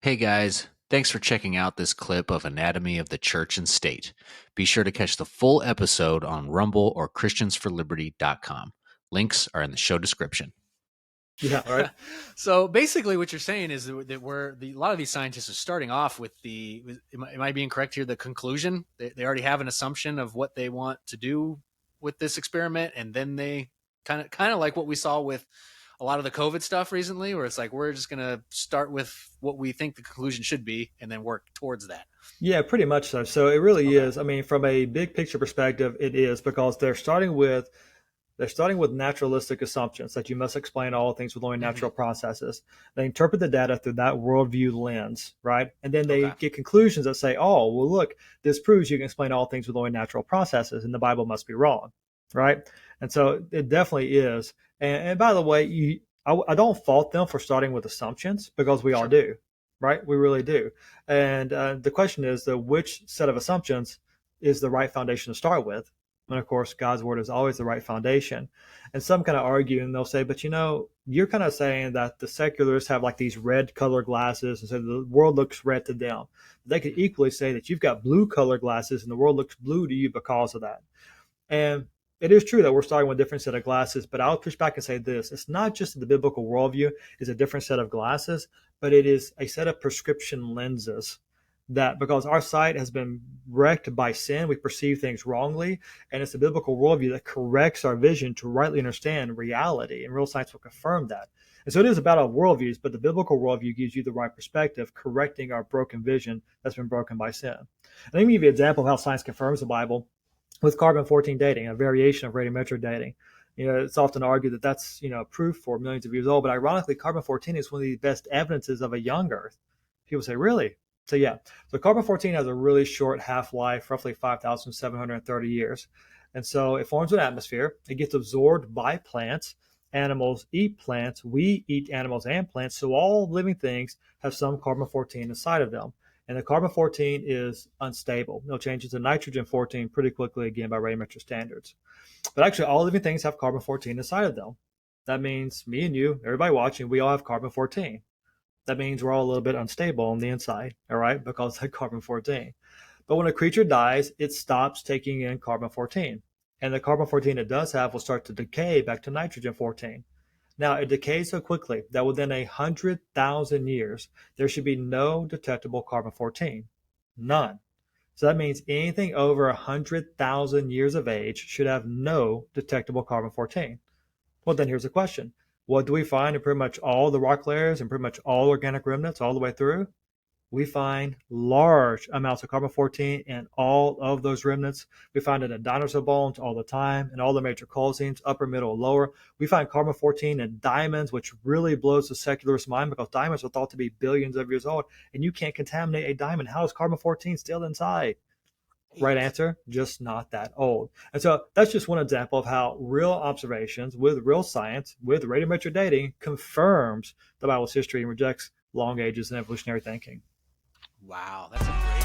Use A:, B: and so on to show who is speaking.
A: Hey guys, thanks for checking out this clip of Anatomy of the Church and State. Be sure to catch the full episode on Rumble or ChristiansForLiberty.com. Links are in the show description.
B: Yeah, right.
C: So basically, what you're saying is that a lot of these scientists are starting off with am I being correct here? The conclusion they already have an assumption of what they want to do with this experiment, and then they kind of like what we saw with a lot of the COVID stuff recently, where it's like we're just gonna start with what we think the conclusion should be, and then work towards that.
B: Yeah, pretty much so. So it really
C: Okay.
B: is. I mean, from a big picture perspective, it is because they're starting with naturalistic assumptions that you must explain all things with only
C: Mm-hmm.
B: natural processes. They interpret the data through that worldview lens, right? And then they
C: Okay.
B: get conclusions that say, oh, well, look, this proves you can explain all things with only natural processes, and the Bible must be wrong, right? And so it definitely is. And by the way, I don't fault them for starting with assumptions because we all
C: Sure.
B: do, right? We really do. And the question is, which set of assumptions is the right foundation to start with? And of course, God's word is always the right foundation. And some kind of argue and they'll say, but you're kind of saying that the secularists have like these red colored glasses, and so the world looks red to them. They could
C: Mm-hmm.
B: equally say that you've got blue colored glasses and the world looks blue to you because of that. And it is true that we're starting with a different set of glasses, but I'll push back and say this. It's not just that the biblical worldview is a different set of glasses, but it is a set of prescription lenses that because our sight has been wrecked by sin, we perceive things wrongly, and it's the biblical worldview that corrects our vision to rightly understand reality, and real science will confirm that. And so it is about our worldviews, but the biblical worldview gives you the right perspective, correcting our broken vision that's been broken by sin. And let me give you an example of how science confirms the Bible with carbon-14 dating, a variation of radiometric dating. It's often argued that that's proof for millions of years old, but ironically, carbon-14 is one of the best evidences of a young Earth. People say, really? So yeah, so carbon-14 has a really short half-life, roughly 5,730 years, and so it forms an atmosphere. It gets absorbed by plants. Animals eat plants. We eat animals and plants. So all living things have some carbon-14 inside of them. And the carbon-14 is unstable. It'll change to nitrogen-14 pretty quickly again by radiometric standards. But actually, all living things have carbon-14 inside of them. That means me and you, everybody watching, we all have carbon-14. That means we're all a little bit unstable on the inside, all right, because of carbon-14. But when a creature dies, it stops taking in carbon-14. And the carbon-14 it does have will start to decay back to nitrogen-14. Now, it decays so quickly that within 100,000 years, there should be no detectable carbon-14. None. So that means anything over 100,000 years of age should have no detectable carbon-14. Well, then here's the question. What do we find in pretty much all the rock layers and pretty much all organic remnants all the way through? We find large amounts of carbon-14 in all of those remnants. We find it in dinosaur bones all the time, in all the major coal seams, upper, middle, lower. We find carbon-14 in diamonds, which really blows the secularist mind because diamonds are thought to be billions of years old, and you can't contaminate a diamond. How is carbon-14 still inside? Right
C: Eight.
B: answer, just not that old. And so that's just one example of how real observations with real science, with radiometric dating, confirms the Bible's history and rejects long ages and evolutionary thinking.
C: Wow, that's a great